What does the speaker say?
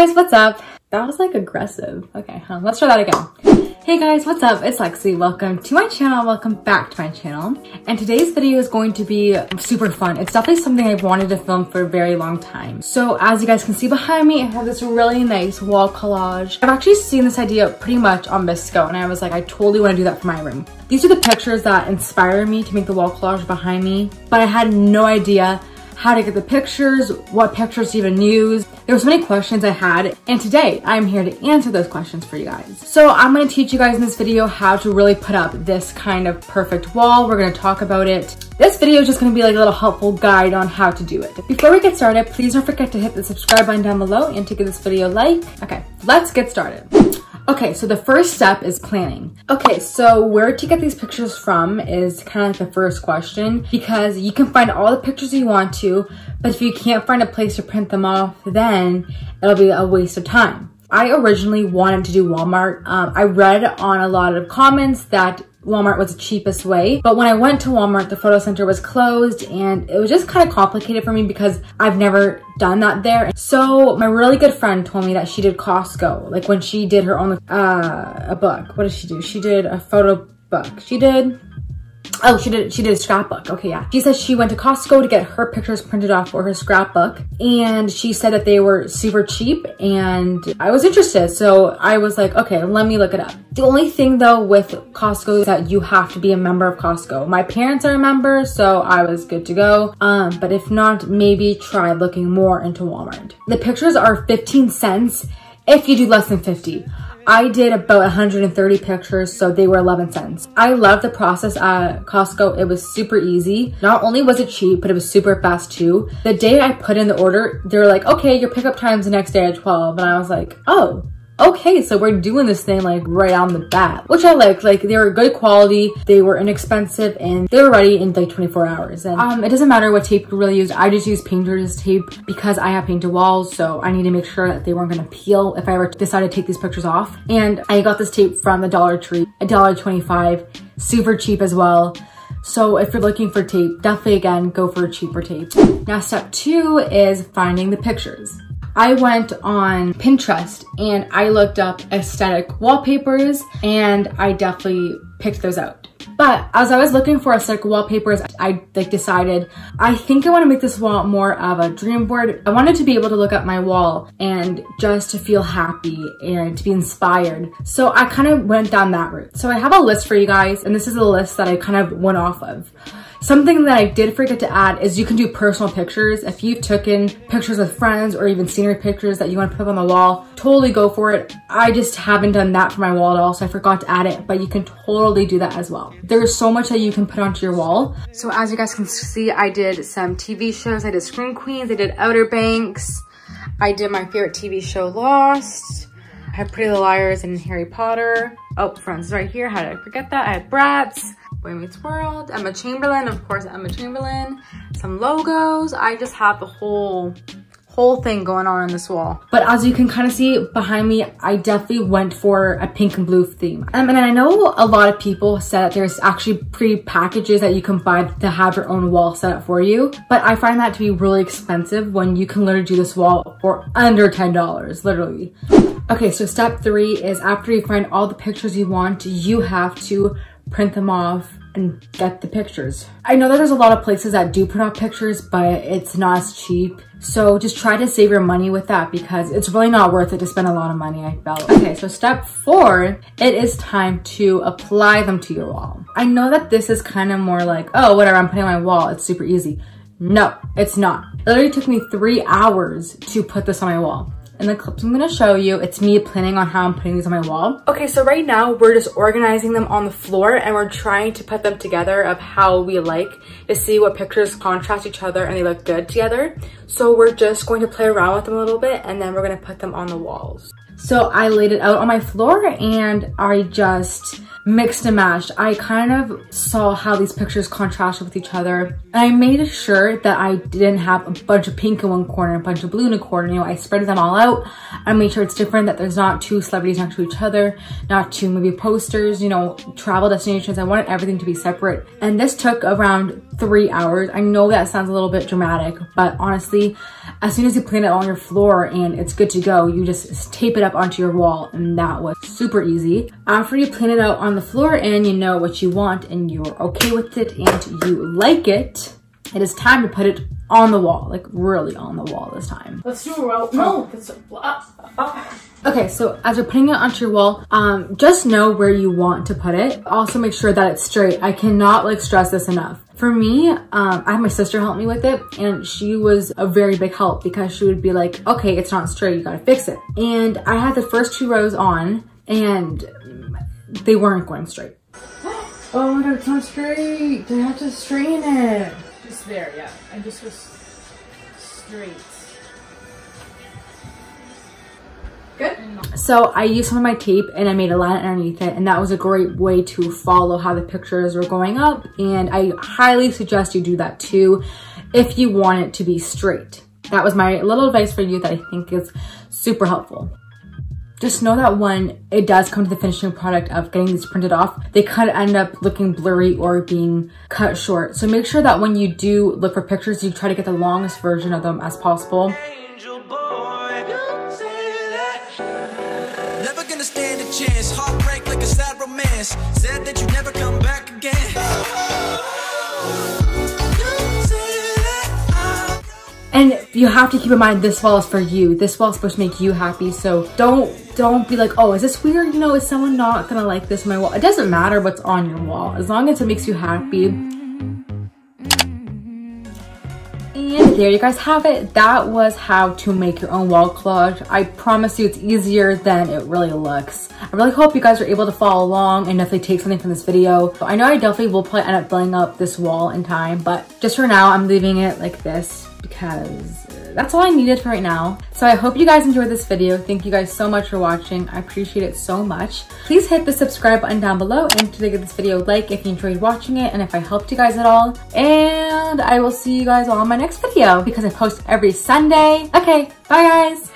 guys, what's up? That was like aggressive. Okay, let's try that again. Hey guys, what's up? It's Lexi. Welcome to my channel. Welcome back to my channel. And today's video is going to be super fun. It's definitely something I've wanted to film for a very long time. So as you guys can see behind me, I have this really nice wall collage. I've actually seen this idea pretty much on Bisco, and I was like, I totally want to do that for my room. These are the pictures that inspired me to make the wall collage behind me, but I had no idea how to get the pictures, what pictures to even use. There were so many questions I had, and today I'm here to answer those questions for you guys. So I'm gonna teach you guys in this video how to really put up this kind of perfect wall. We're gonna talk about it. This video is just gonna be like a little helpful guide on how to do it. Before we get started, please don't forget to hit the subscribe button down below and to give this video a like. Okay, let's get started. Okay, so the first step is planning. Okay, so where to get these pictures from is kind of like the first question, because you can find all the pictures you want to, but if you can't find a place to print them off, then it'll be a waste of time. I originally wanted to do Walmart. I read on a lot of comments that Walmart was the cheapest way, but when I went to Walmart, the photo center was closed and it was just kind of complicated for me because I've never done that there. So my really good friend told me that she did Costco, like when she did her own a book. What did she do? She did a photo book. She did a scrapbook. Okay, yeah. She said she went to Costco to get her pictures printed off for her scrapbook, and she said that they were super cheap, and I was interested. So I was like, okay, let me look it up. The only thing though with Costco is that you have to be a member of Costco. My parents are a member, so I was good to go. But if not, maybe try looking more into Walmart. The pictures are 15 cents if you do less than 50. I did about 130 pictures, so they were 11 cents. I love the process at Costco. It was super easy. Not only was it cheap, but it was super fast too. The day I put in the order, they were like, okay, your pickup time's the next day at 12. And I was like, oh, okay, so we're doing this thing like right on the bat, which I liked. Like they were good quality, they were inexpensive, and they were ready in like 24 hours. And it doesn't matter what tape you really use. I just use painter's tape because I have painted walls, so I need to make sure that they weren't gonna peel if I ever decided to take these pictures off. And I got this tape from the Dollar Tree, $1.25, super cheap as well. So if you're looking for tape, definitely again, go for a cheaper tape. Now step 2 is finding the pictures. I went on Pinterest and I looked up aesthetic wallpapers, and I definitely picked those out. But as I was looking for aesthetic wallpapers, I decided, I think I want to make this wall more of a dream board. I wanted to be able to look at my wall and just to feel happy and to be inspired. So I kind of went down that route. So I have a list for you guys, and this is a list that I kind of went off of. Something that I did forget to add is you can do personal pictures. If you've taken pictures with friends or even scenery pictures that you want to put up on the wall, totally go for it. I just haven't done that for my wall at all, so I forgot to add it, but you can totally do that as well. There's so much that you can put onto your wall. So as you guys can see, I did some TV shows. I did Scream Queens, I did Outer Banks. I did my favorite TV show, Lost. I had Pretty Little Liars and Harry Potter. Oh, Friends right here, how did I forget that? I had Bratz, Boy Meets World, Emma Chamberlain, of course, Emma Chamberlain, some logos. I just have the whole thing going on this wall. But as you can kind of see behind me, I definitely went for a pink and blue theme. And I know a lot of people said that there's actually pre-packages that you can buy to have your own wall set up for you. But I find that to be really expensive when you can literally do this wall for under $10, literally. Okay, so step 3 is after you find all the pictures you want, you have to print them off and get the pictures. I know that there's a lot of places that do print off pictures, but it's not as cheap. So just try to save your money with that because it's really not worth it to spend a lot of money, I felt. Okay, so step 4, it is time to apply them to your wall. I know that this is kind of more like, oh, whatever, I'm putting on my wall, it's super easy. No, it's not. It literally took me 3 hours to put this on my wall. In the clips I'm gonna show you, it's me planning on how I'm putting these on my wall. Okay, so right now we're just organizing them on the floor and we're trying to put them together of how we like to see what pictures contrast each other and they look good together. So we're just going to play around with them a little bit and then we're gonna put them on the walls. So I laid it out on my floor and I just mixed and matched. I kind of saw how these pictures contrasted with each other. And I made sure that I didn't have a bunch of pink in one corner, a bunch of blue in a corner. You know, I spread them all out. I made sure it's different, that there's not two celebrities next to each other, not two movie posters, you know, travel destinations. I wanted everything to be separate. And this took around 3 hours. I know that sounds a little bit dramatic, but honestly, as soon as you plan it on your floor and it's good to go, you just tape it up onto your wall, and that was super easy. After you plan it out on the floor and you know what you want and you're okay with it and you like it, it is time to put it on the wall, like really on the wall this time. Let's do a roll. No, that's Okay, so as you're putting it onto your wall, just know where you want to put it. Also make sure that it's straight. I cannot like stress this enough. For me, I had my sister help me with it, and she was a very big help because she would be like, okay, it's not straight, you gotta fix it. And I had the first 2 rows on and they weren't going straight. Oh my god, it's not straight. They have to straighten it. just there, yeah. And just go straight. Good. So I used some of my tape and I made a line underneath it, and that was a great way to follow how the pictures were going up, and I highly suggest you do that too if you want it to be straight. That was my little advice for you that I think is super helpful. Just know that when it does come to the finishing product of getting these printed off, they kind of end up looking blurry or being cut short. So make sure that when you do look for pictures, you try to get the longest version of them as possible. Stand a chance, heartbreak like a sad romance. Said that you never come back again. And you have to keep in mind, this wall is for you. This wall is supposed to make you happy. So don't be like, oh, is this weird? You know, is someone not gonna like this on my wall? It doesn't matter what's on your wall, as long as it makes you happy. And there you guys have it. That was how to make your own wall collage. I promise you it's easier than it really looks. I really hope you guys are able to follow along and definitely take something from this video. I know I definitely will probably end up filling up this wall in time, but just for now, I'm leaving it like this because that's all I needed for right now. So I hope you guys enjoyed this video. Thank you guys so much for watching. I appreciate it so much. Please hit the subscribe button down below and to give this video a like if you enjoyed watching it and if I helped you guys at all. And I will see you guys all in my next video because I post every Sunday. Okay, bye guys.